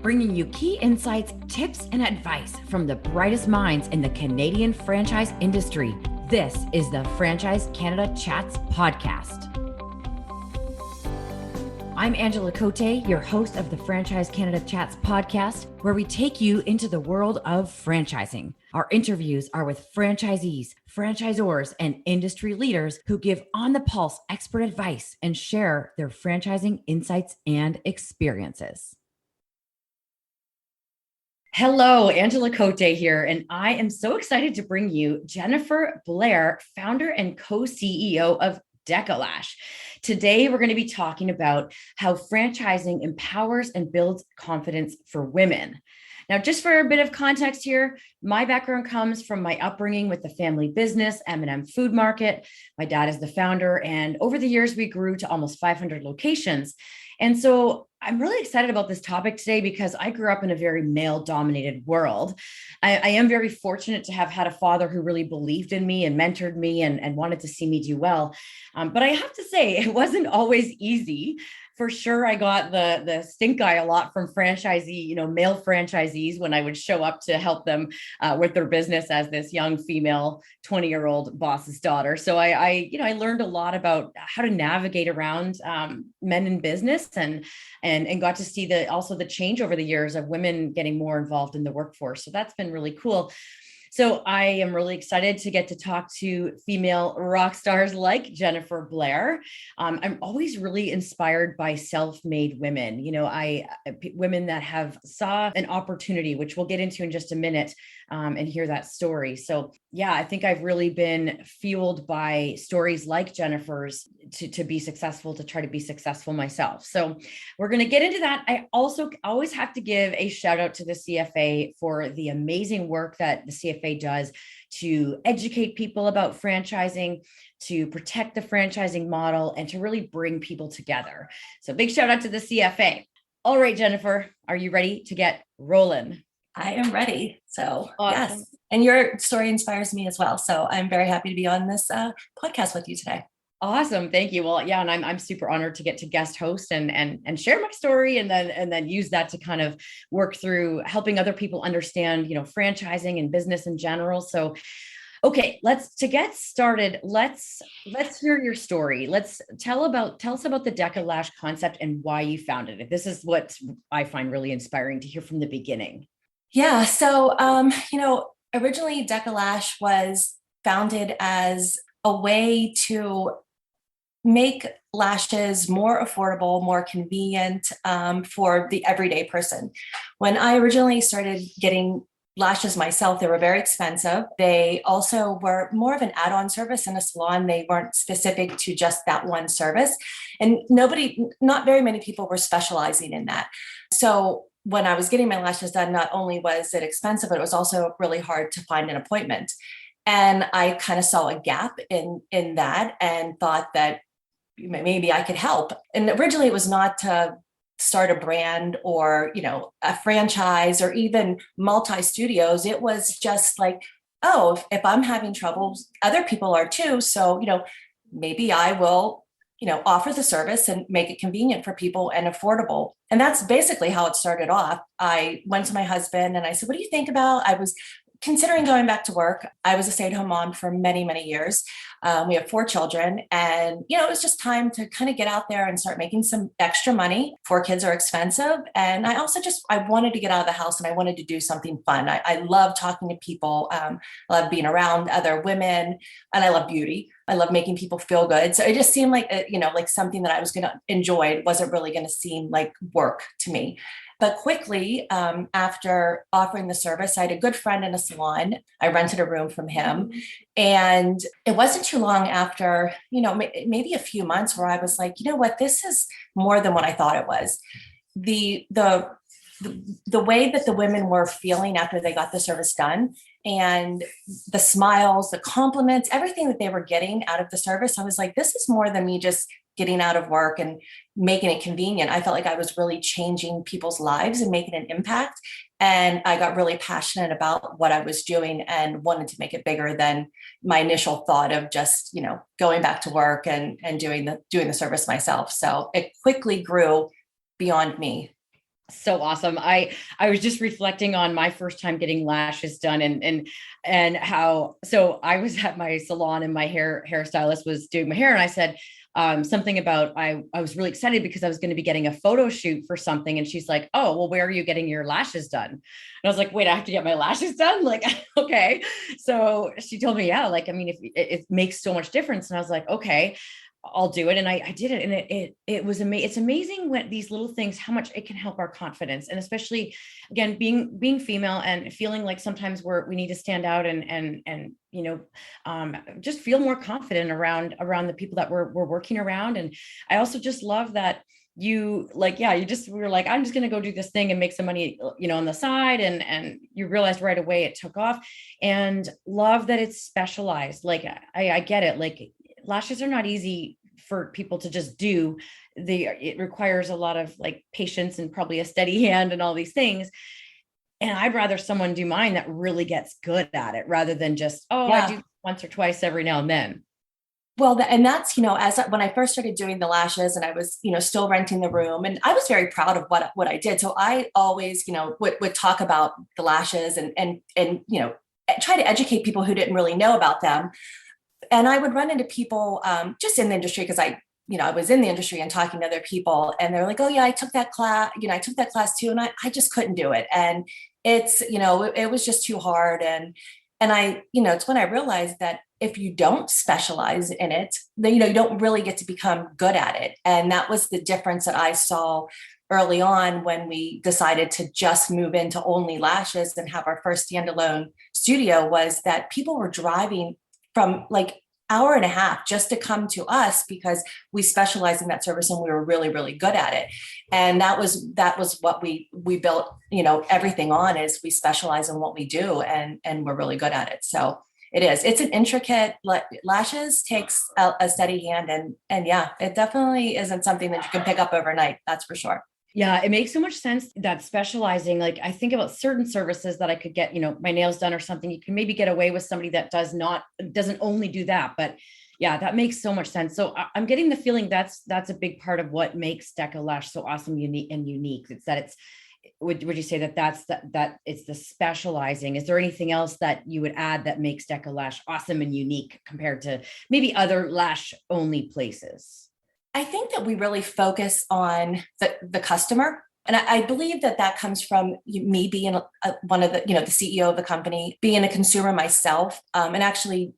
bringing you key insights, tips, and advice from the brightest minds in the Canadian franchise industry. This is the Franchise Canada Chats podcast. I'm Angela Coté, your host of the Franchise Canada Chats podcast, where we take you into the world of franchising. Our interviews are with franchisees, franchisors, and industry leaders who give on-the-pulse expert advice and share their franchising insights and experiences. Hello, Angela Coté here, and I am so excited to bring you Jennifer Blair, founder and co-CEO of Deka Lash. Today, we're going to be talking about how franchising empowers and builds confidence for women. Now, just for a bit of context here, my background comes from my upbringing with the family business, M&M Food Market. My dad is the founder, and over the years, we grew to almost 500 locations. And so I'm really excited about this topic today because I grew up in a very male-dominated world. I am very fortunate to have had a father who really believed in me and mentored me and wanted to see me do well. But I have to say, it wasn't always easy. For sure, I got the stink eye a lot from male franchisees when I would show up to help them with their business as this young female 20-year-old boss's daughter. So I learned a lot about how to navigate around men in business and got to see the change over the years of women getting more involved in the workforce. So that's been really cool. So I am really excited to get to talk to female rock stars like Jennifer Blair. I'm always really inspired by self-made women. Women that have saw an opportunity, which we'll get into in just a minute, and hear that story. So yeah, I think I've really been fueled by stories like Jennifer's to be successful, to try to be successful myself. So we're going to get into that. I also always have to give a shout out to the CFA for the amazing work that the CFA does to educate people about franchising, to protect the franchising model, and to really bring people together. So big shout out to the CFA. All right, Jennifer, are you ready to get rolling? I am ready. So awesome. Yes. And your story inspires me as well. So I'm very happy to be on this podcast with you today. Awesome. Thank you. Well, yeah, and I'm super honored to get to guest host and share my story and then use that to kind of work through helping other people understand, franchising and business in general. So, okay, to get started, let's hear your story. Tell us about the Deka Lash concept and why you founded it. This is what I find really inspiring to hear from the beginning. Yeah. So, originally Deka Lash was founded as a way to make lashes more affordable, more convenient for the everyday person. When I originally started getting lashes myself, they were very expensive. They also were more of an add-on service in a salon. They weren't specific to just that one service. And not very many people were specializing in that. So when I was getting my lashes done, not only was it expensive, but it was also really hard to find an appointment. And I kind of saw a gap in that and thought that maybe I could help. And originally it was not to start a brand or, a franchise or even multi-studios. It was just like, oh, if I'm having trouble, other people are too. So, maybe I will, offer the service and make it convenient for people and affordable. And that's basically how it started off. I went to my husband and I said, what do you think about? I was considering going back to work. I was a stay-at-home mom for many, many years. We have 4 children, and it was just time to kind of get out there and start making some extra money. 4 kids are expensive, and I also I wanted to get out of the house and I wanted to do something fun. I love talking to people. I love being around other women, and I love beauty. I love making people feel good. So it just seemed like like something that I was going to enjoy. It wasn't really going to seem like work to me. But quickly, after offering the service, I had a good friend in a salon. I rented a room from him. And it wasn't too long after, maybe a few months where I was like, you know what, this is more than what I thought it was. The way that the women were feeling after they got the service done and the smiles, the compliments, everything that they were getting out of the service, I was like, this is more than me just getting out of work and making it convenient. I felt like I was really changing people's lives and making an impact. And I got really passionate about what I was doing and wanted to make it bigger than my initial thought of just, going back to work and doing the service myself. So it quickly grew beyond me. So awesome. I was just reflecting on my first time getting lashes done, and how, so I was at my salon and my hairstylist was doing my hair, and I said something about I was really excited because I was going to be getting a photo shoot for something, and she's like, "Oh, well, where are you getting your lashes done?" And I was like, "Wait, I have to get my lashes done?" Like, okay. So she told me, yeah, like, I mean, if it makes so much difference, and I was like, okay, I'll do it. And I did it. And it was amazing. It's amazing when these little things, how much it can help our confidence. And especially again, being female and feeling like sometimes we need to stand out and, just feel more confident around the people that we're working around. And I also just love that you like, yeah, we were like, I'm just going to go do this thing and make some money, on the side. And you realized right away it took off, and love that it's specialized. Like, I get it. Like, lashes are not easy for people to just do. It requires a lot of like patience and probably a steady hand and all these things. And I'd rather someone do mine that really gets good at it rather than just, oh, I Yeah. do once or twice every now and then. Well, and that's, when I first started doing the lashes and I was, still renting the room, and I was very proud of what I did. So I always, would talk about the lashes and, try to educate people who didn't really know about them. And I would run into people just in the industry because I was in the industry and talking to other people, and they're like, "Oh yeah, I took that class. I took that class too, and I just couldn't do it. And it was just too hard." And it's when I realized that if you don't specialize in it, then you don't really get to become good at it. And that was the difference that I saw early on when we decided to just move into only lashes and have our first standalone studio, was that people were driving from like hour and a half just to come to us because we specialize in that service and we were really, really good at it. And that was what we built, everything on, is we specialize in what we do, and we're really good at it. So it's an intricate, lashes takes a steady hand, and yeah, it definitely isn't something that you can pick up overnight. That's for sure. Yeah, it makes so much sense that specializing, like I think about certain services that I could get, my nails done or something. You can maybe get away with somebody that doesn't only do that. But yeah, that makes so much sense. So I'm getting the feeling that's a big part of what makes Deka Lash so awesome, unique. It's that would you say that it's the specializing? Is there anything else that you would add that makes Deka Lash awesome and unique compared to maybe other lash only places? I think that we really focus on the customer. And I believe that comes from me being one of the CEO of the company, being a consumer myself, and actually,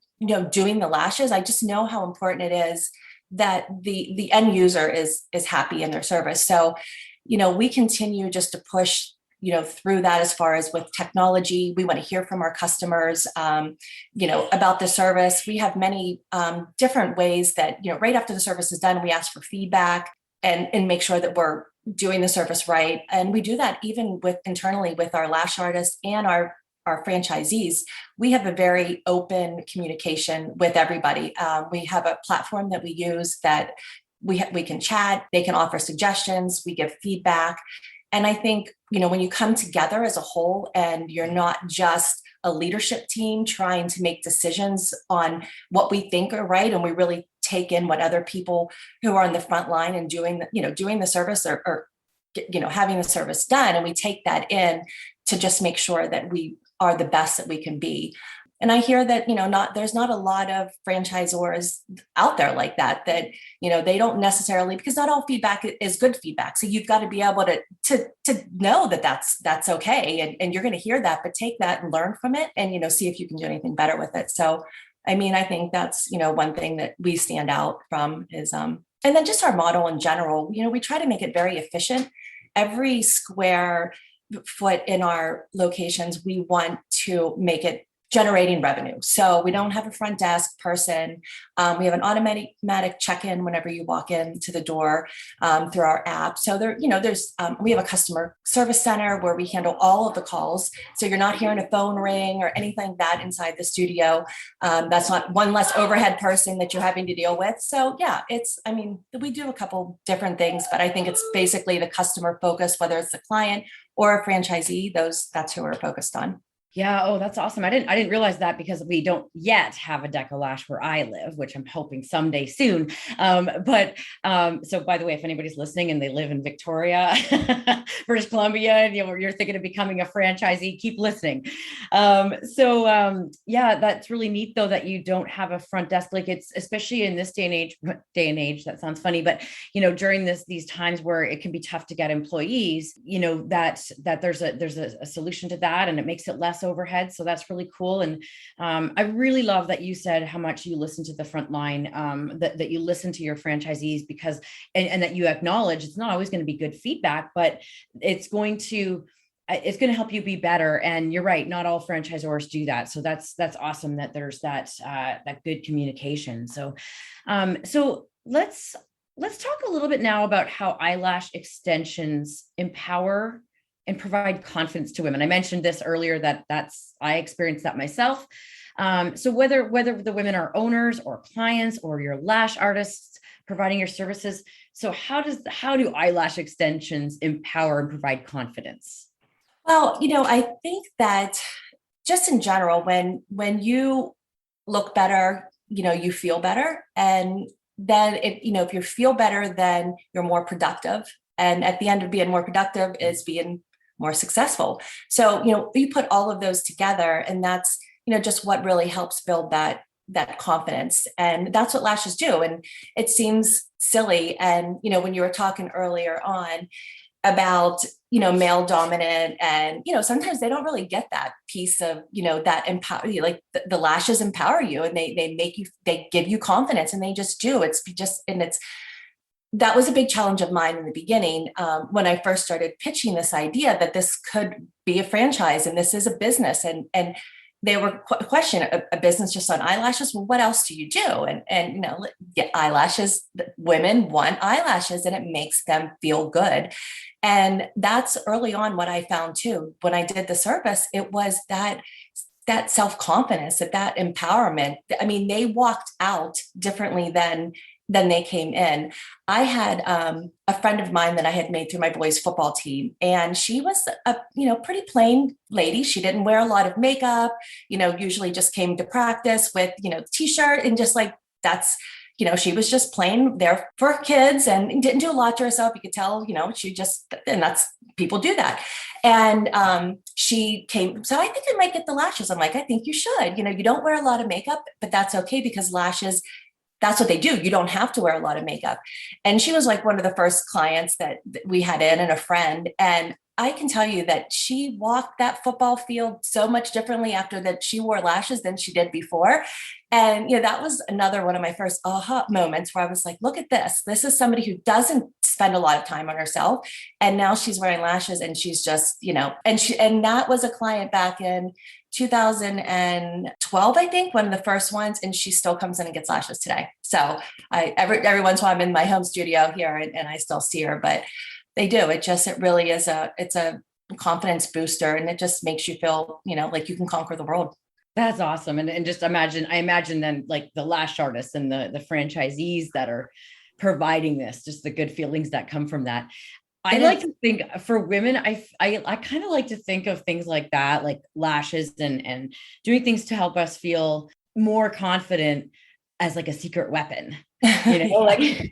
doing the lashes. I just know how important it is that the end user is happy in their service. So, we continue just to push through that. As far as with technology, we want to hear from our customers, about the service. We have many different ways that, right after the service is done, we ask for feedback and make sure that we're doing the service right. And we do that even internally with our lash artists and our franchisees. We have a very open communication with everybody. We have a platform that we use that we can chat, they can offer suggestions, we give feedback. And I think, when you come together as a whole and you're not just a leadership team trying to make decisions on what we think are right, and we really take in what other people who are on the front line and doing the service or having the service done, and we take that in to just make sure that we are the best that we can be. And I hear that, there's not a lot of franchisors out there like that, they don't necessarily, because not all feedback is good feedback. So you've got to be able to know that that's okay. And you're going to hear that, but take that and learn from it and, see if you can do anything better with it. So, I mean, I think that's, one thing that we stand out from is, and then just our model in general, we try to make it very efficient. Every square foot in our locations, we want to make it generating revenue. So we don't have a front desk person. We have an automatic check-in whenever you walk into the door through our app. So we have a customer service center where we handle all of the calls. So you're not hearing a phone ring or anything like that inside the studio. That's not one less overhead person that you're having to deal with. So yeah, we do a couple different things, but I think it's basically the customer focus, whether it's the client or a franchisee, that's who we're focused on. Yeah. Oh, that's awesome. I didn't realize that because we don't yet have a Deka Lash where I live, which I'm hoping someday soon. So by the way, if anybody's listening and they live in Victoria, British Columbia, and you're thinking of becoming a franchisee, keep listening. Yeah, that's really neat though, that you don't have a front desk. Like, it's especially in this day and age, that sounds funny, but during these times where it can be tough to get employees, that there's a solution to that, and it makes it less overhead. So that's really cool. And I really love that you said how much you listen to the front line, that you listen to your franchisees, because and that you acknowledge it's not always going to be good feedback, but it's going to help you be better. And you're right, not all franchisors do that. So that's awesome that there's that good communication. So let's talk a little bit now about how eyelash extensions empower and provide confidence to women. I mentioned this earlier, I experienced that myself. So whether the women are owners or clients or your lash artists providing your services, so how do eyelash extensions empower and provide confidence? Well, I think that just in general, when you look better, you feel better. And then if you feel better, then you're more productive. And at the end of being more productive is being more successful. So, you put all of those together, and that's, just what really helps build that confidence. And that's what lashes do. And it seems silly. And, when you were talking earlier on about, male dominant, and, sometimes they don't really get that piece of, that empower you, like the lashes empower you, and they give you confidence, and they just do. That was a big challenge of mine in the beginning, when I first started pitching this idea that this could be a franchise and this is a business. And they were questioning a business just on eyelashes. Well, what else do you do? And eyelashes, women want eyelashes, and it makes them feel good. And that's early on what I found too. When I did the service, it was that self-confidence, that empowerment. I mean, they walked out differently than they came in. I had a friend of mine that I had made through my boys' football team, and she was a pretty plain lady. She didn't wear a lot of makeup. Usually just came to practice with t-shirt, and just like that's. She was just plain there for her kids and didn't do a lot to herself. You could tell, and that's, people do that. And she came, so I think I might get the lashes. I'm like, I think you should. You don't wear a lot of makeup, but that's okay, because lashes, that's what they do. You don't have to wear a lot of makeup. And she was like one of the first clients that we had in, and a friend. And I can tell you that she walked that football field so much differently after that she wore lashes than she did before. And, that was another one of my first aha moments, where I was like, look at this. This is somebody who doesn't spend a lot of time on herself. And now she's wearing lashes, and she's just, and that was a client back in 2012, I think, one of the first ones. And she still comes in and gets lashes today. So every once in a while I'm in my home studio here, and I still see her, but they do. It really is it's a confidence booster, and it just makes you feel, like you can conquer the world. That's awesome. And just I imagine then, like, the lash artists and the franchisees that are providing this, just the good feelings that come from that. I like to think for women, I kind of like to think of things like that, like lashes and doing things to help us feel more confident, as like a secret weapon, like,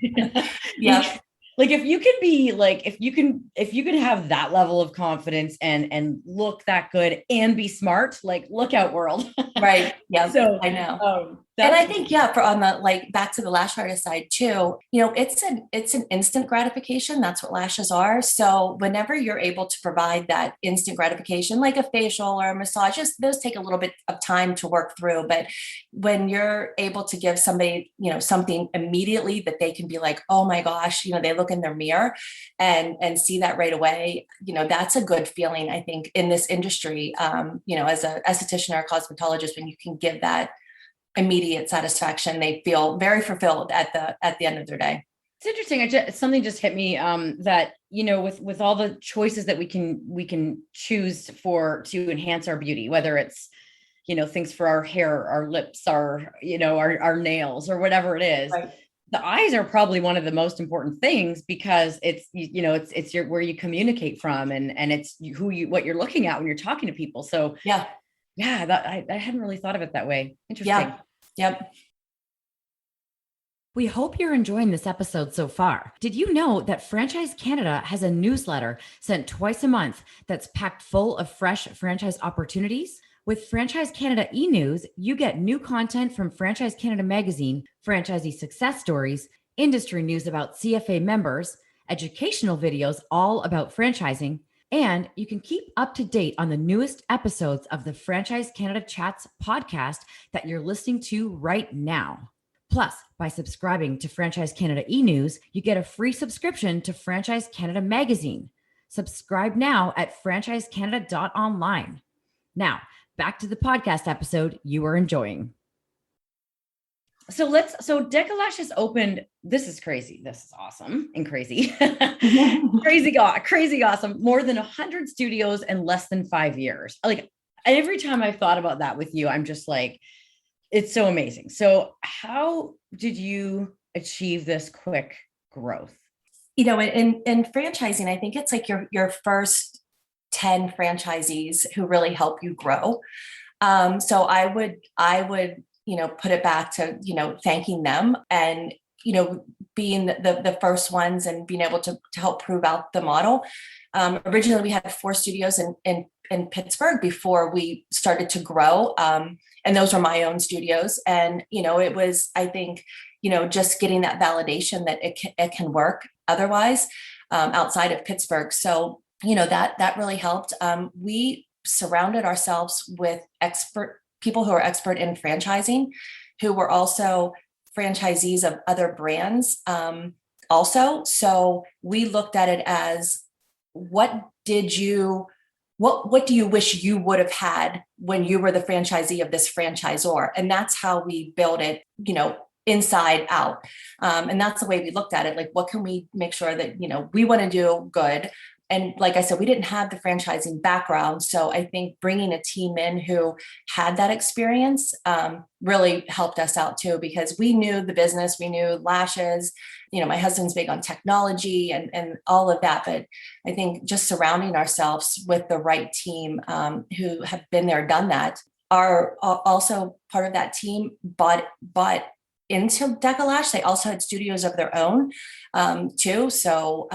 Yeah. Like, if you can be like, if you can have that level of confidence and look that good and be smart, like, look out, world. Right. Yeah. So I know. And I think, for on the, like, back to the lash artist side too, it's an instant gratification. That's what lashes are. So whenever you're able to provide that instant gratification, like a facial or a massage, those take a little bit of time to work through. But when you're able to give somebody, something immediately that they can be like, oh my gosh, they look in their mirror and see that right away, that's a good feeling, I think, in this industry, as a esthetician or a cosmetologist, when you can give that immediate satisfaction, they feel very fulfilled at the end of their day. It's interesting. Something just hit me, that, with all the choices that we can choose to enhance our beauty, whether it's, things for our hair, our lips, our nails, or whatever it is. Right. The eyes are probably one of the most important things, because it's where you communicate from, and it's what you're looking at when you're talking to people. So yeah. Yeah, I hadn't really thought of it that way. Interesting. Yeah. Yep. We hope you're enjoying this episode so far. Did you know that Franchise Canada has a newsletter sent twice a month that's packed full of fresh franchise opportunities? With Franchise Canada e-news, you get new content from Franchise Canada magazine, franchisee success stories, industry news about CFA members, educational videos all about franchising, and you can keep up to date on the newest episodes of the Franchise Canada Chats podcast that you're listening to right now. Plus, by subscribing to Franchise Canada e-news, you get a free subscription to Franchise Canada magazine. Subscribe now at franchisecanada.online. Now, back to the podcast episode you are enjoying. So Deka Lash has opened. This is crazy. This is awesome and crazy. Crazy awesome. More than 100 studios in less than 5 years. Like, every time I've thought about that with you, I'm just like, it's so amazing. So how did you achieve this quick growth? You know, in franchising, I think it's like your first 10 franchisees who really help you grow. So I would, put it back to, thanking them and, being the first ones and being able to help prove out the model. Originally, we had 4 studios in Pittsburgh before we started to grow. And those were my own studios. And, it was, I think, just getting that validation that it can work otherwise outside of Pittsburgh. So, that really helped. We surrounded ourselves with people who are expert in franchising, who were also franchisees of other brands also. So we looked at it as, what do you wish you would have had when you were the franchisee of this franchisor? And that's how we build it, inside out. And that's the way we looked at it. Like, what can we make sure that, we want to do good? And like I said, we didn't have the franchising background. So I think bringing a team in who had that experience really helped us out too, because we knew the business, we knew lashes. My husband's big on technology and all of that. But I think just surrounding ourselves with the right team who have been there, done that, are also part of that team, but into Deka Lash. They also had studios of their own too. So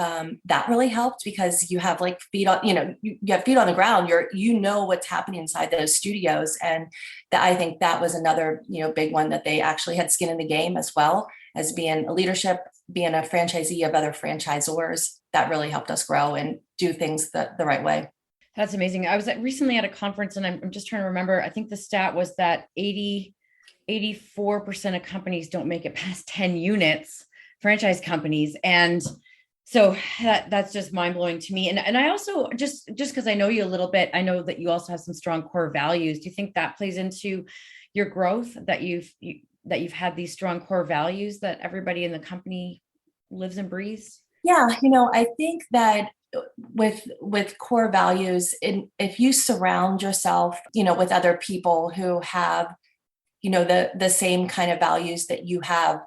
that really helped, because you have like feet on, you have feet on the ground. You know what's happening inside those studios. And I think that was another, big one, that they actually had skin in the game, as well as being a leadership, being a franchisee of other franchisors. That really helped us grow and do things the right way. That's amazing. I was recently at a conference, and I'm just trying to remember. I think the stat was that 84% of companies don't make it past 10 units, franchise companies. And so that's just mind blowing to me. And I also, just because I know you a little bit, I know that you also have some strong core values. Do you think that plays into your growth, that you've had these strong core values that everybody in the company lives and breathes? Yeah. I think that with core values, if you surround yourself, with other people who have, the same kind of values that you have,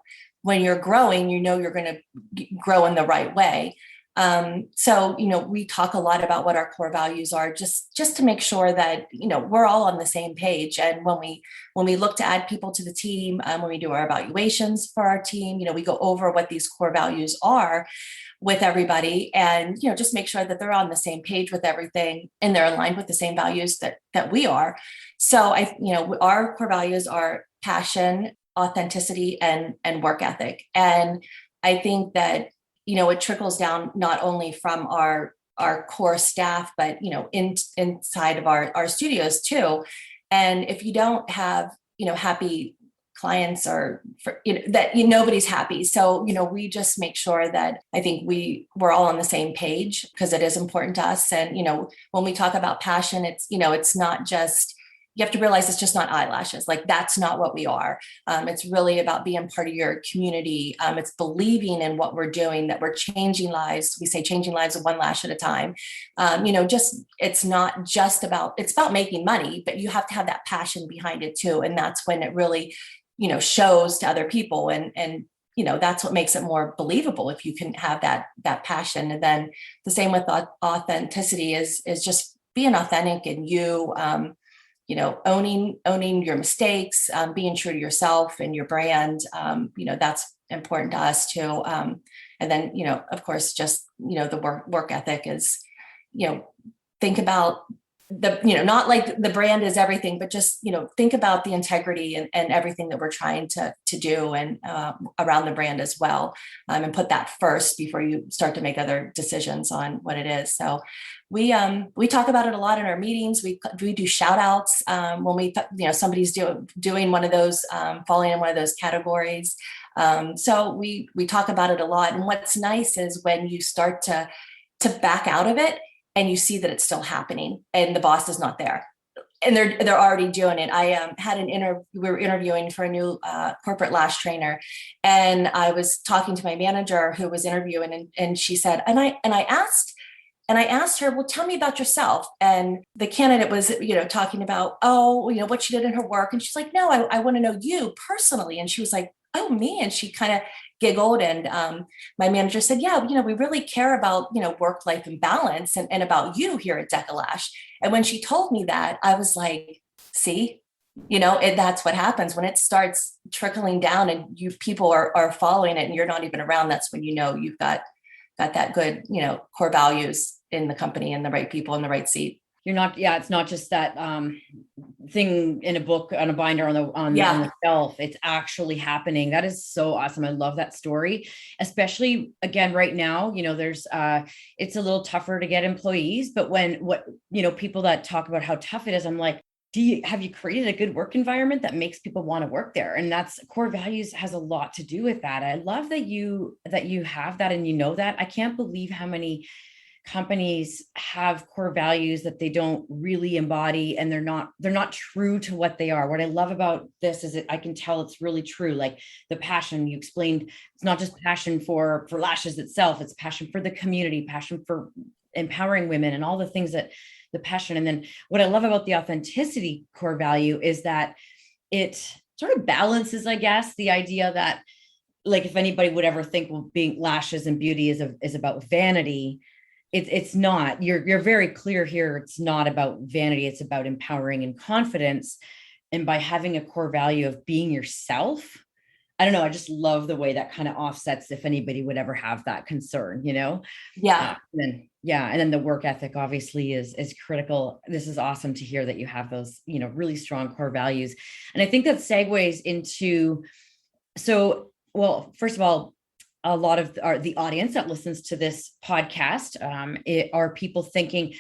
when you're growing, you're going to grow in the right way. So, we talk a lot about what our core values are, just to make sure that, we're all on the same page. And when we look to add people to the team, when we do our evaluations for our team, we go over what these core values are with everybody, and, just make sure that they're on the same page with everything and they're aligned with the same values that we are. So our core values are passion, authenticity, and work ethic. And I think that, it trickles down not only from our core staff, but, inside of our studios too. And if you don't have, happy clients, or nobody's happy. So, we just make sure that, I think we're all on the same page, because it is important to us. And, when we talk about passion, it's not just, you have to realize it's just not eyelashes. Like, that's not what we are. It's really about being part of your community. It's believing in what we're doing, that we're changing lives. We say changing lives one lash at a time. It's not just about, it's about making money, but you have to have that passion behind it too. And that's when it really, shows to other people. And that's what makes it more believable, if you can have that passion. And then the same with authenticity is just being authentic, and owning your mistakes, being true to yourself and your brand. That's important to us too. And then, of course, just, the work ethic is, think about not like the brand is everything, but just, think about the integrity and everything that we're trying to do and around the brand as well. And put that first before you start to make other decisions on what it is. So we talk about it a lot in our meetings. We do shout outs when somebody's doing one of those, falling in one of those categories. So we talk about it a lot. And what's nice is when you start to back out of it, and you see that it's still happening and the boss is not there and they're already doing it. I had we were interviewing for a new corporate lash trainer, and I was talking to my manager who was interviewing, and she said, and I asked her, well, tell me about yourself. And the candidate was, talking about, what she did in her work. And she's like, no, I want to know you personally. And she was like, oh, me. And she kind of giggled. And my manager said, yeah, we really care about, work-life and balance and about you here at Deka Lash. And when she told me that, I was like, see, that's what happens when it starts trickling down and people are following it and you're not even around. That's when, you've got that good, core values in the company and the right people in the right seat. It's not just that thing in a book on a binder on the shelf. It's actually happening. That is so awesome. I love that story, especially again, right now, there's it's a little tougher to get employees, but people that talk about how tough it is, I'm like, have you created a good work environment that makes people want to work there? And that's core values has a lot to do with that. I love that you have that and that. I can't believe how many companies have core values that they don't really embody and they're not true to what they are. What I love about this is I can tell it's really true. Like the passion you explained, it's not just passion for lashes itself, it's passion for the community, passion for empowering women and all the things that the passion. And then what I love about the authenticity core value is that it sort of balances, I guess, the idea that like, if anybody would ever think, well, being lashes and beauty is about vanity, it's not. You're very clear here. It's not about vanity. It's about empowering and confidence. And by having a core value of being yourself, I don't know. I just love the way that kind of offsets if anybody would ever have that concern, Yeah. And then the work ethic obviously is critical. This is awesome to hear that you have those, really strong core values. And I think that segues into, first of all, a lot of the audience that listens to this podcast are people thinking,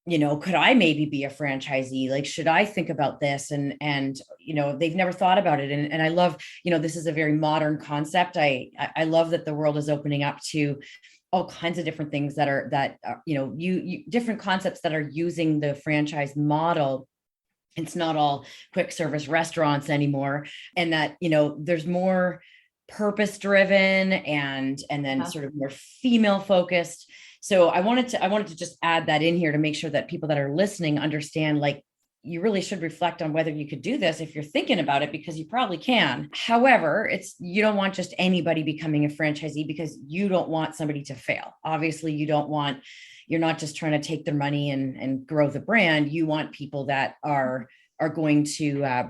could I maybe be a franchisee? Like, should I think about this? And they've never thought about it. And I love, this is a very modern concept. I love that the world is opening up to all kinds of different things that are different concepts that are using the franchise model. It's not all quick service restaurants anymore. And that, there's more purpose driven and then sort of more female focused. So I wanted to just add that in here to make sure that people that are listening understand, like, you really should reflect on whether you could do this if you're thinking about it, because you probably can. However, you don't want just anybody becoming a franchisee because you don't want somebody to fail. Obviously, you're not just trying to take their money and grow the brand. You want people that are going to,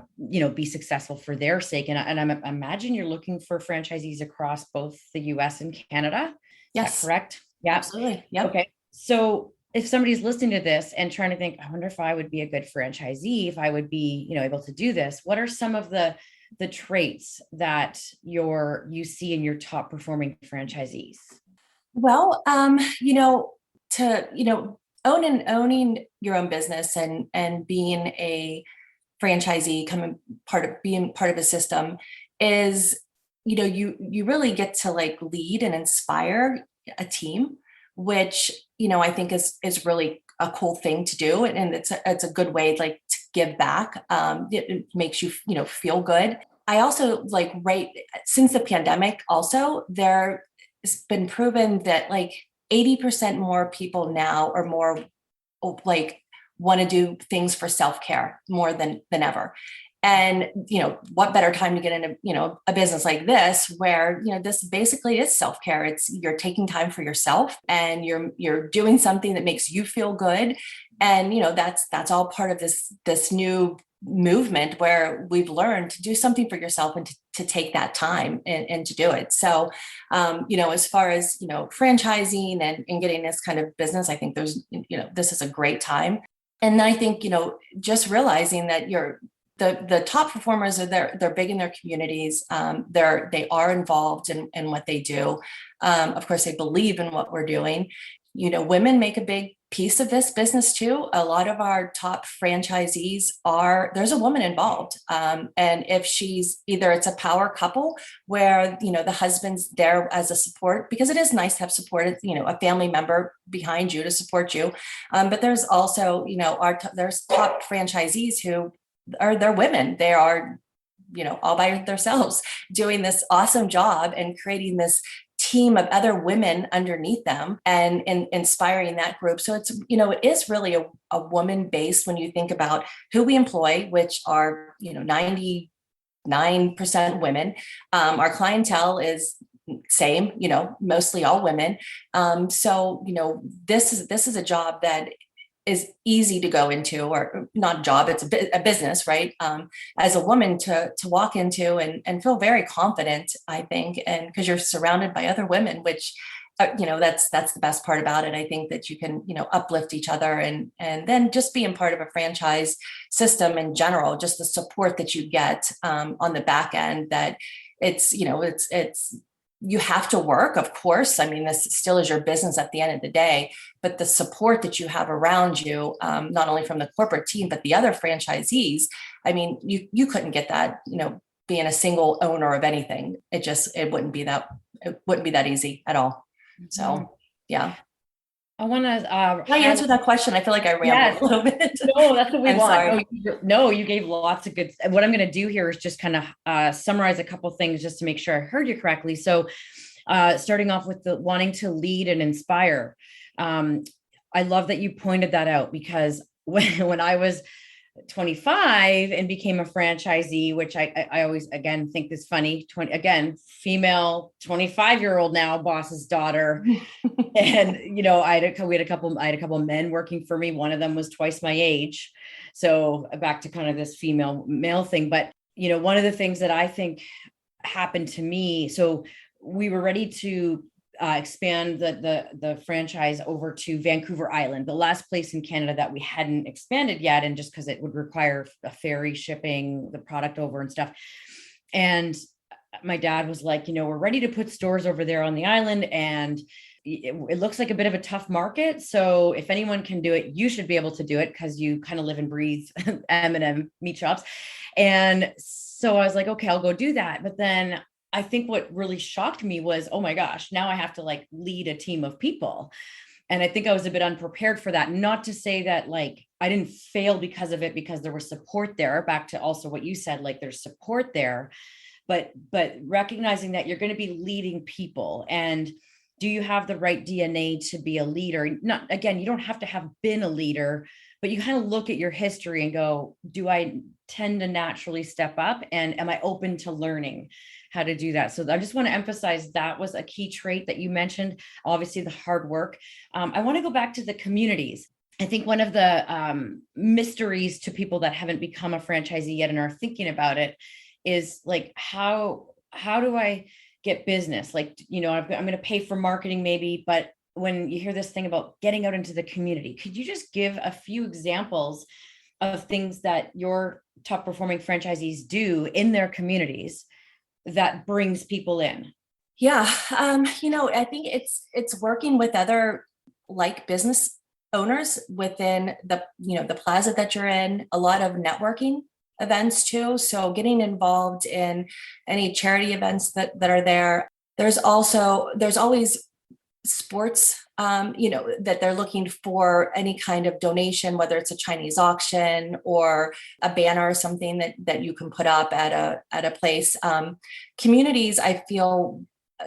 be successful for their sake. And I imagine you're looking for franchisees across both the US and Canada. Yes. Is that correct? Yeah, absolutely. Yep. Okay. So if somebody's listening to this and trying to think, I wonder if I would be a good franchisee, if I would be, able to do this, what are some of the traits that you see in your top performing franchisees? Well, owning your own business and being a franchisee, being part of a system is, you really get to like lead and inspire a team, which, I think is really a cool thing to do. And it's a good way, like, to give back. It makes you, feel good. I also right since the pandemic also, there has been proven that like 80% more people now are more like want to do things for self-care more than ever. And, what better time to get into, a business like this where, this basically is self-care. You're taking time for yourself and you're doing something that makes you feel good. And that's all part of this new movement where we've learned to do something for yourself and to take that time and to do it. So as far as franchising and getting this kind of business, I think this is a great time. And I think just realizing that the top performers they're big in their communities. They are involved in what they do. Of course, they believe in what we're doing. Women make a big piece of this business too. A lot of our top franchisees there's a woman involved. And if it's a power couple where, the husband's there as a support, because it is nice to have support, a family member behind you to support you. But there's also, there's top franchisees who they're women. They are, all by themselves doing this awesome job and creating this team of other women underneath them and inspiring that group. So it is really a woman based when you think about who we employ, which are, 99% women. Our clientele is same, mostly all women. So, this is a job that is easy to go into, or not a job, it's a business, right? As a woman to walk into and feel very confident, I think, and because you're surrounded by other women, which, that's the best part about it. I think that you can, uplift each other and then just being part of a franchise system in general, just the support that you get on the back end, that it's you have to work, of course. I mean, this still is your business at the end of the day, but the support that you have around you, not only from the corporate team, but the other franchisees, I mean, you couldn't get that, being a single owner of anything. It wouldn't be that easy at all. So, yeah. I want to. I answer that question. I feel like I rambled a little bit. No, that's what we want. Sorry. No, you gave lots of good. What I'm going to do here is just kind of summarize a couple things just to make sure I heard you correctly. So, starting off with the wanting to lead and inspire. I love that you pointed that out, because when I was 25 and became a franchisee, which I always, again, think is funny, female 25-year-old now, boss's daughter. And, we had a couple of men working for me. One of them was twice my age. So back to kind of this female male thing. But, one of the things that I think happened to me, so we were ready to expand the franchise over to Vancouver Island, the last place in Canada that we hadn't expanded yet. And just because it would require a ferry shipping the product over and stuff. And my dad was like, we're ready to put stores over there on the island. And it looks like a bit of a tough market. So if anyone can do it, you should be able to do it, because you kind of live and breathe M&M meat shops. And so I was like, okay, I'll go do that. But then I think what really shocked me was, oh my gosh, now I have to lead a team of people. And I think I was a bit unprepared for that. Not to say that I didn't fail because of it, because there was support there. Back to also what you said, there's support there, but recognizing that you're going to be leading people. And do you have the right DNA to be a leader? Not, again, you don't have to have been a leader, but you kind of look at your history and go, do I tend to naturally step up? And am I open to learning how to do that? So I just want to emphasize that was a key trait that you mentioned, obviously the hard work. I want to go back to the communities. I think one of the mysteries to people that haven't become a franchisee yet and are thinking about it is how do I get business? I'm going to pay for marketing maybe, but when you hear this thing about getting out into the community, could you just give a few examples of things that your top performing franchisees do in their communities that brings people in? Yeah. I think it's working with other business owners within the plaza that you're in, a lot of networking events too. So getting involved in any charity events that are there. There's always sports, that they're looking for any kind of donation, whether it's a Chinese auction or a banner or something that you can put up at a place. Communities, I feel,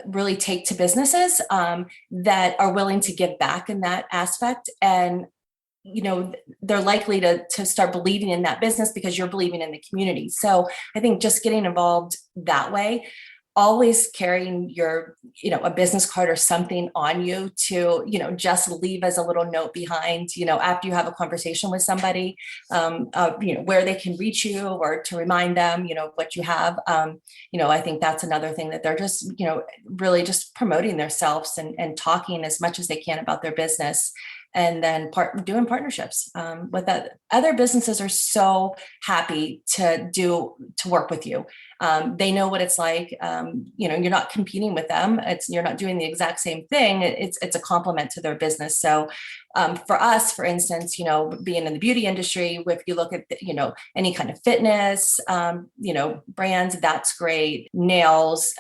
really take to businesses that are willing to give back in that aspect. And they're likely to start believing in that business because you're believing in the community. So I think just getting involved that way. always carrying your, a business card or something on you to, just leave as a little note behind, after you have a conversation with somebody, where they can reach you, or to remind them, what you have. I think that's another thing, that they're just, really just promoting themselves and talking as much as they can about their business. And then doing partnerships with that. Other businesses are so happy to work with you. They know what it's like. You're not competing with them. You're not doing the exact same thing. It's a compliment to their business. So for us, for instance, being in the beauty industry, if you look at any kind of fitness, brands, that's great. Nails,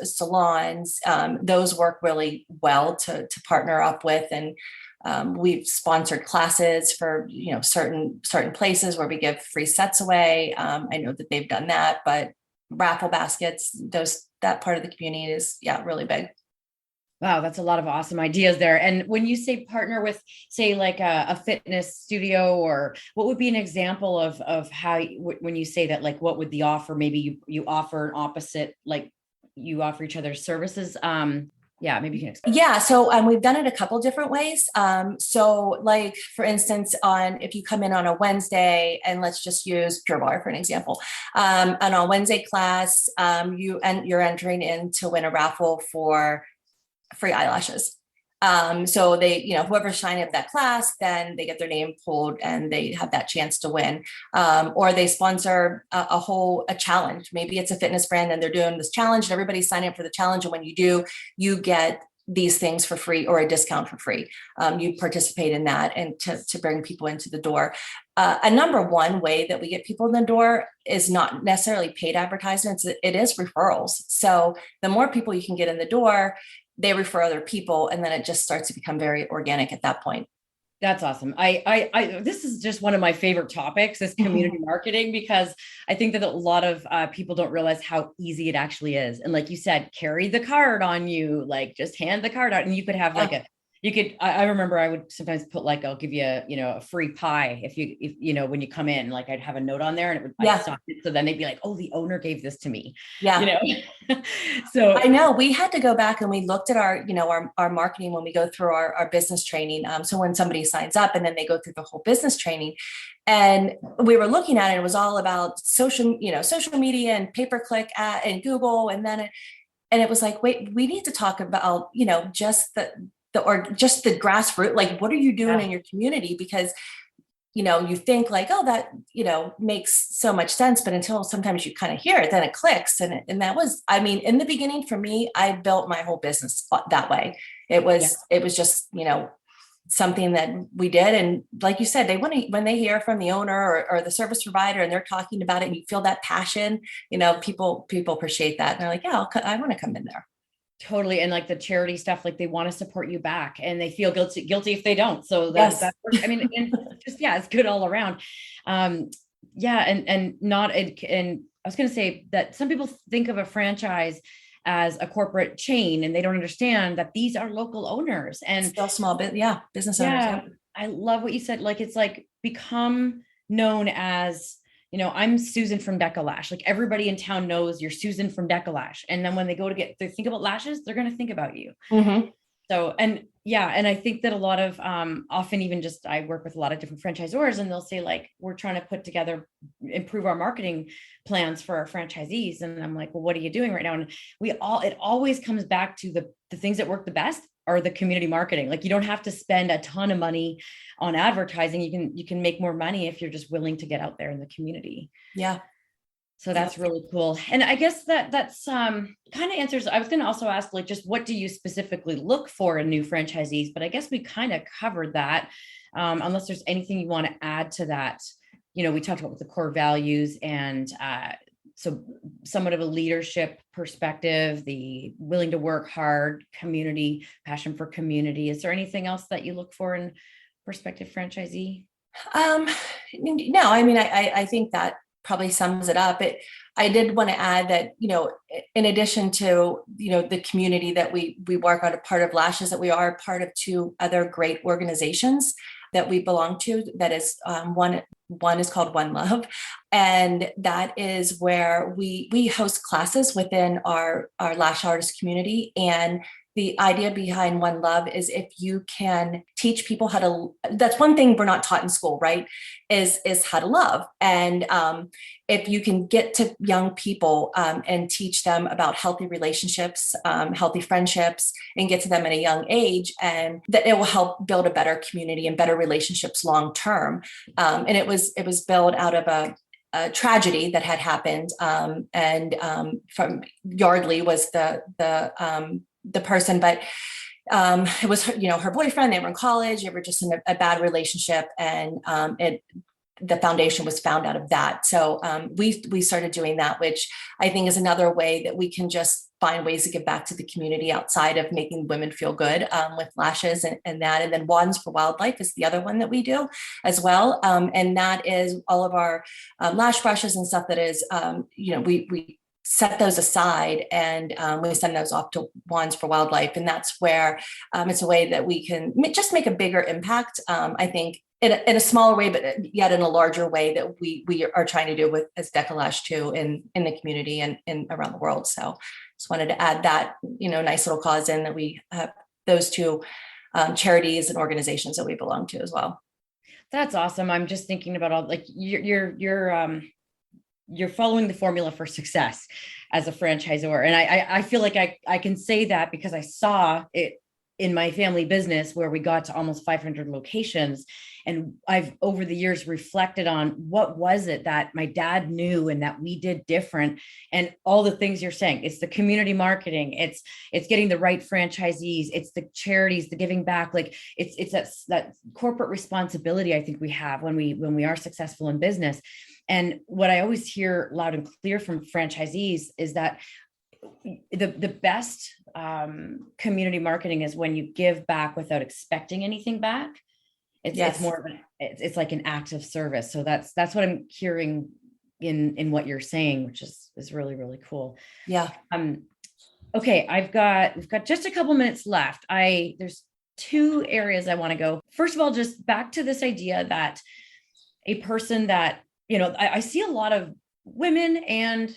salons, those work really well to partner up with. And we've sponsored classes for, certain places where we give free sets away. I know that they've done that, but raffle baskets, that part of the community is, really big. Wow, that's a lot of awesome ideas there. And when you say partner with, say, like a fitness studio, or what would be an example of how, when you say that, like, what would the offer? Maybe you offer an opposite, like you offer each other services. Yeah, maybe you can explain. Yeah, so we've done it a couple different ways. So like, for instance, if you come in on a Wednesday, and let's just use Pure Barre for an example, and on Wednesday class, you're entering in to win a raffle for free eyelashes. So they, whoever's signing up that class, then they get their name pulled and they have that chance to win. Or they sponsor a challenge. Maybe it's a fitness brand and they're doing this challenge and everybody's signing up for the challenge. And when you do, you get these things for free, or a discount for free. You participate in that, and to bring people into the door. A number one way that we get people in the door is not necessarily paid advertisements. It is referrals. So the more people you can get in the door, they refer other people, and then it just starts to become very organic at that point. That's awesome. This is just one of my favorite topics, is community marketing, because I think that a lot of people don't realize how easy it actually is. And like you said, carry the card on you, like just hand the card out, and you could have like I remember I would sometimes put, like, I'll give you a free pie if when you come in, like I'd have a note on there, and it would stop it. So then they'd be like, oh, the owner gave this to me. Yeah. So I know we had to go back and we looked at our marketing when we go through our business training. So when somebody signs up and then they go through the whole business training, and we were looking at it, it was all about social media and pay-per-click and Google. And it was like, wait, we need to talk about, just just the grassroots, like, what are you doing in your community? Because, you think like, oh, that, makes so much sense, but until sometimes you kind of hear it, then it clicks. And that was, in the beginning for me, I built my whole business that way. It was just, something that we did. And like you said, when they hear from the owner or the service provider and they're talking about it, and you feel that passion, people appreciate that. And they're like, yeah, I want to come in there. Totally. And like the charity stuff, like they want to support you back, and they feel guilty if they don't. So that's, and just, it's good all around. And not, and I was going to say that some people think of a franchise as a corporate chain, and they don't understand that these are local owners and still small business owners. Yeah. I love what you said. Like, it's like become known as, I'm Susan from Deka Lash. Like, everybody in town knows you're Susan from Deka Lash. And then when they go to think about lashes, they're going to think about you. Mm-hmm. So, and I think that a lot of, often even just, I work with a lot of different franchisors, and they'll say, like, we're trying to put together, improve our marketing plans for our franchisees. And I'm like, well, what are you doing right now? And it always comes back to the things that work the best are the community marketing. Like, you don't have to spend a ton of money on advertising. You can make more money if you're just willing to get out there in the community. Yeah. So that's really cool. And I guess that's kind of answers. I was going to also ask, like, just what do you specifically look for in new franchisees? But I guess we kind of covered that. Unless there's anything you want to add to that. We talked about the core values, and so somewhat of a leadership perspective, the willing to work hard, community, passion for community. Is there anything else that you look for in prospective franchisee? No, I think that probably sums it up. I did want to add that, in addition to, the community that we work on, a part of Lashes, that we are part of two other great organizations. that we belong to. That is one is called One Love, and that is where we host classes within our lash artist community. And the idea behind One Love is if you can teach people how to, that's one thing we're not taught in school, right? Is how to love. And if you can get to young people and teach them about healthy relationships, healthy friendships, and get to them at a young age, and that it will help build a better community and better relationships long term. And it was built out of a tragedy that had happened, and from Yardley was the person, but it was her, her boyfriend. They were in college. They were just in a bad relationship, and the foundation was found out of that. So we started doing that, which I think is another way that we can just find ways to give back to the community outside of making women feel good with lashes and that. And then Wands for Wildlife is the other one that we do as well. And that is all of our lash brushes and stuff that is, we set those aside, and we send those off to Wands for Wildlife. And that's where it's a way that we can just make a bigger impact, I think, in a smaller way, but yet in a larger way that we are trying to do with as Deka Lash too in the community and around the world. So just wanted to add that, nice little cause in that we have those two charities and organizations that we belong to as well. That's awesome. I'm just thinking about all, like, you're following the formula for success as a franchisor. And I feel like I can say that because I saw it in my family business where we got to almost 500 locations. And I've over the years reflected on what was it that my dad knew and that we did different, and all the things you're saying. It's the community marketing. It's getting the right franchisees. It's the charities, the giving back. Like it's that corporate responsibility I think we have when we are successful in business. And what I always hear loud and clear from franchisees is that the best community marketing is when you give back without expecting anything back. It's more of it's like an act of service. So that's what I'm hearing in what you're saying, which is really, really cool. Yeah. Okay. We've got just a couple minutes left. There's two areas I want to go. First of all, just back to this idea that a person that, I see a lot of women and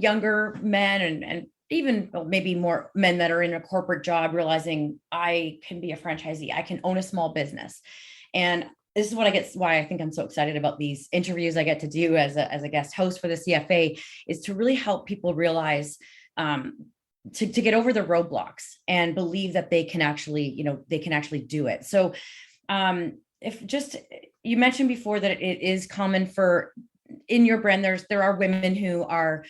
younger men and even maybe more men that are in a corporate job realizing I can be a franchisee, I can own a small business. And this is why I think I'm so excited about these interviews I get to do as a guest host for the CFA, is to really help people realize to get over the roadblocks and believe that they can actually do it. So you mentioned before that it is common in your brand, there are women who are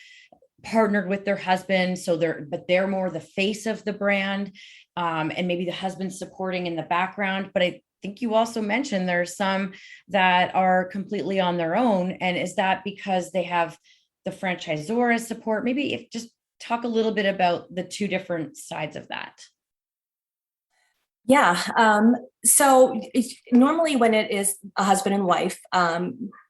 partnered with their husband, but they're more the face of the brand, and maybe the husband's supporting in the background. But I think you also mentioned there's some that are completely on their own. And is that because they have the franchisor as support? Maybe if just talk a little bit about the two different sides of that. Yeah. So normally when it is a husband and wife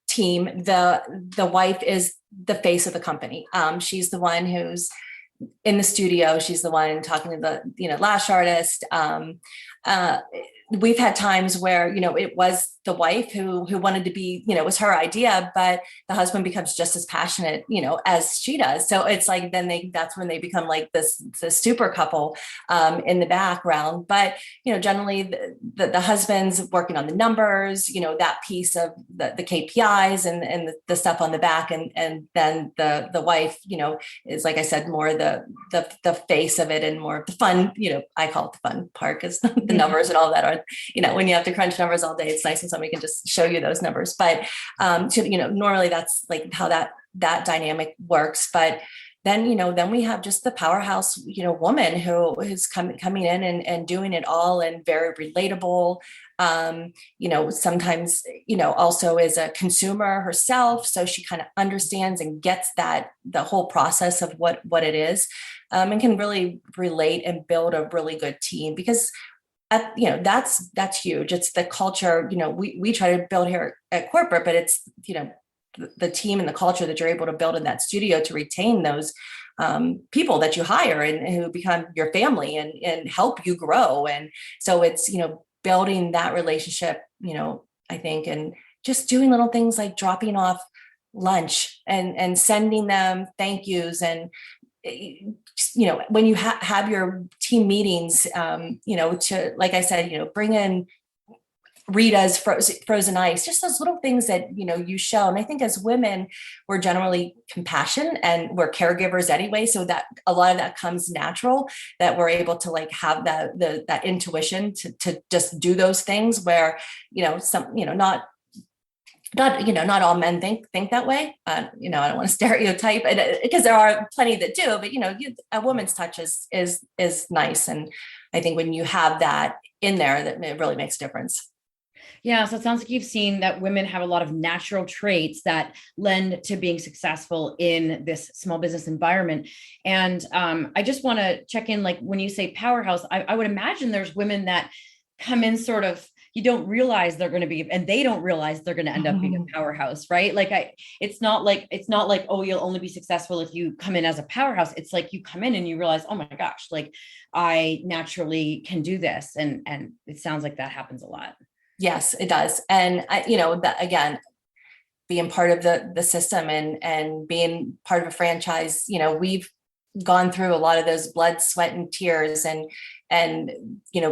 team, the wife is the face of the company. She's the one who's in the studio. She's the one talking to the lash artist. We've had times where it was the wife who wanted to be, it was her idea, but the husband becomes just as passionate as she does. So it's like that's when they become like this super couple in the background. But generally the husband's working on the numbers, that piece of the KPIs and the stuff on the back, and then the wife is, like I said, more the face of it and more of the fun. I call it the fun part because the numbers and all that are, when you have to crunch numbers all day, it's nice when somebody can just show you those numbers. But normally that's like how that dynamic works. But then then we have just the powerhouse woman who is coming in and doing it all, and very relatable. Sometimes also is a consumer herself, so she kind of understands and gets the whole process of what it is, and can really relate and build a really good team. Because that's huge. It's the culture, we try to build here at corporate, but it's, the team and the culture that you're able to build in that studio to retain those people that you hire and who become your family and help you grow. And so it's, building that relationship, I think, and just doing little things like dropping off lunch and sending them thank yous. And, when you have your team meetings, to, like I said, bring in Rita's frozen ice, just those little things that, you show. And I think as women, we're generally compassionate and we're caregivers anyway. So that a lot of that comes natural, that we're able to like have that intuition to just do those things where, not all men think that way. I don't want to stereotype, because there are plenty that do, but a woman's touch is nice. And I think when you have that in there, that it really makes a difference. Yeah. So it sounds like you've seen that women have a lot of natural traits that lend to being successful in this small business environment. And I just want to check in, like when you say powerhouse, I would imagine there's women that come in sort of, you don't realize they're going to be, and they don't realize they're going to end up being a powerhouse, right? Like it's not like, oh, you'll only be successful if you come in as a powerhouse. It's like you come in and you realize, oh my gosh, like I naturally can do this. And it sounds like that happens a lot. Yes, it does. And again, being part of the system and being part of a franchise, we've gone through a lot of those blood, sweat, and tears, and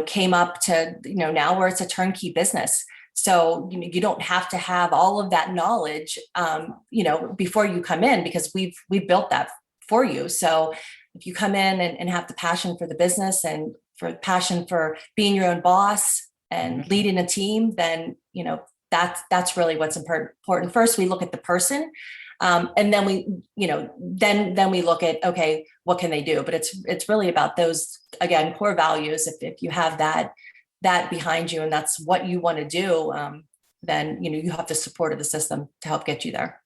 came up to, now where it's a turnkey business. So you don't have to have all of that knowledge, before you come in, because we've built that for you. So if you come in and have the passion for the business and for passion for being your own boss and leading a team, then, that's really what's important. First, we look at the person. And then we, then we look at, okay, what can they do? But it's really about those, again, core values. If you have that behind you and that's what you want to do, then, you have the support of the system to help get you there.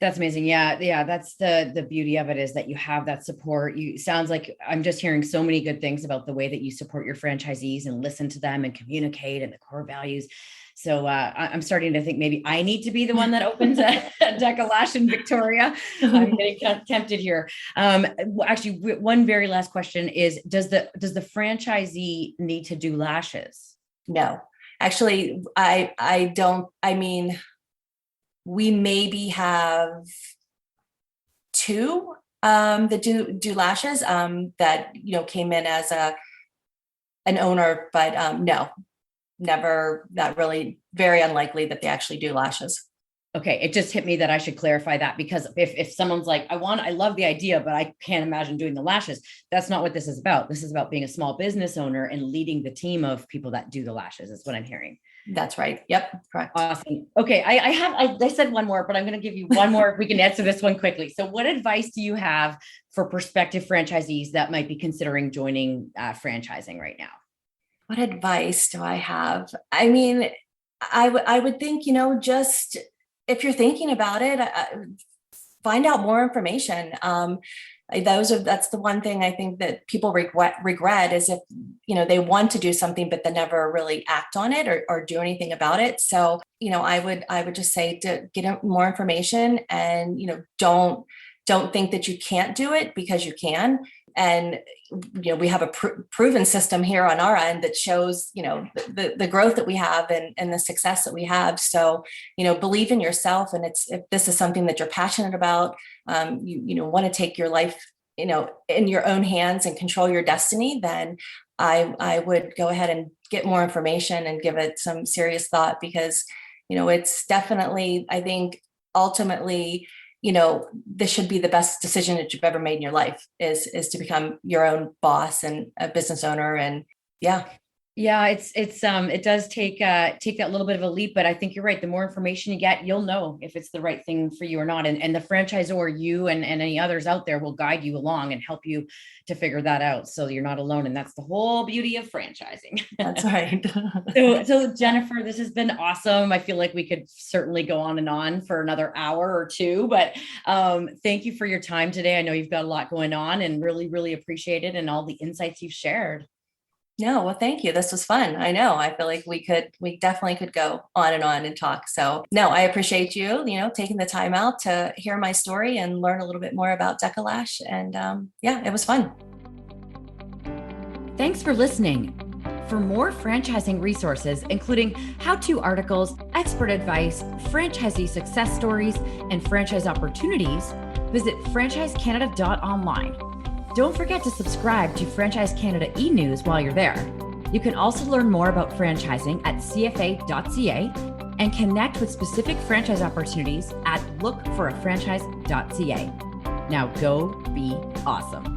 That's amazing. Yeah. Yeah. That's the beauty of it, is that you have that support. Sounds like I'm just hearing so many good things about the way that you support your franchisees and listen to them and communicate and the core values. So I'm starting to think maybe I need to be the one that opens a Deka Lash in Victoria. I'm getting tempted here. Actually, one very last question is, does the franchisee need to do lashes? No, actually, I don't. I mean, we maybe have two that do lashes that came in as an owner, but no, never. That really very unlikely that they actually do lashes. Okay, it just hit me that I should clarify that, because if someone's like, I love the idea, but I can't imagine doing the lashes. That's not what this is about. This is about being a small business owner and leading the team of people that do the lashes. Is what I'm hearing. That's right. Yep. Correct. Awesome. Okay. I said one more, but I'm going to give you one more if we can answer this one quickly. So what advice do you have for prospective franchisees that might be considering joining franchising right now? What advice do I have? I mean, I would think, just if you're thinking about it, find out more information. That's the one thing I think that people regret is if, they want to do something, but they never really act on it or do anything about it. So, I would just say to get more information and, don't think that you can't do it, because you can. And, we have a proven system here on our end that shows, the growth that we have and the success that we have. So, believe in yourself. And if this is something that you're passionate about, you want to take your life, in your own hands and control your destiny, then I would go ahead and get more information and give it some serious thought, because, it's definitely, I think, ultimately, this should be the best decision that you've ever made in your life is to become your own boss and a business owner. And yeah. Yeah, it does take that little bit of a leap, but I think you're right. The more information you get, you'll know if it's the right thing for you or not. And the franchisor, you and any others out there, will guide you along and help you to figure that out. So you're not alone. And that's the whole beauty of franchising. That's right. So Jennifer, this has been awesome. I feel like we could certainly go on and on for another hour or two, but thank you for your time today. I know you've got a lot going on, and really, really appreciate it and all the insights you've shared. No, well, thank you. This was fun. I know. I feel like we definitely could go on and talk. So no, I appreciate you, taking the time out to hear my story and learn a little bit more about Deka Lash. And yeah, it was fun. Thanks for listening. For more franchising resources, including how-to articles, expert advice, franchisee success stories, and franchise opportunities, visit franchisecanada.online. Don't forget to subscribe to Franchise Canada e-news while you're there. You can also learn more about franchising at cfa.ca and connect with specific franchise opportunities at lookforafranchise.ca. Now go be awesome.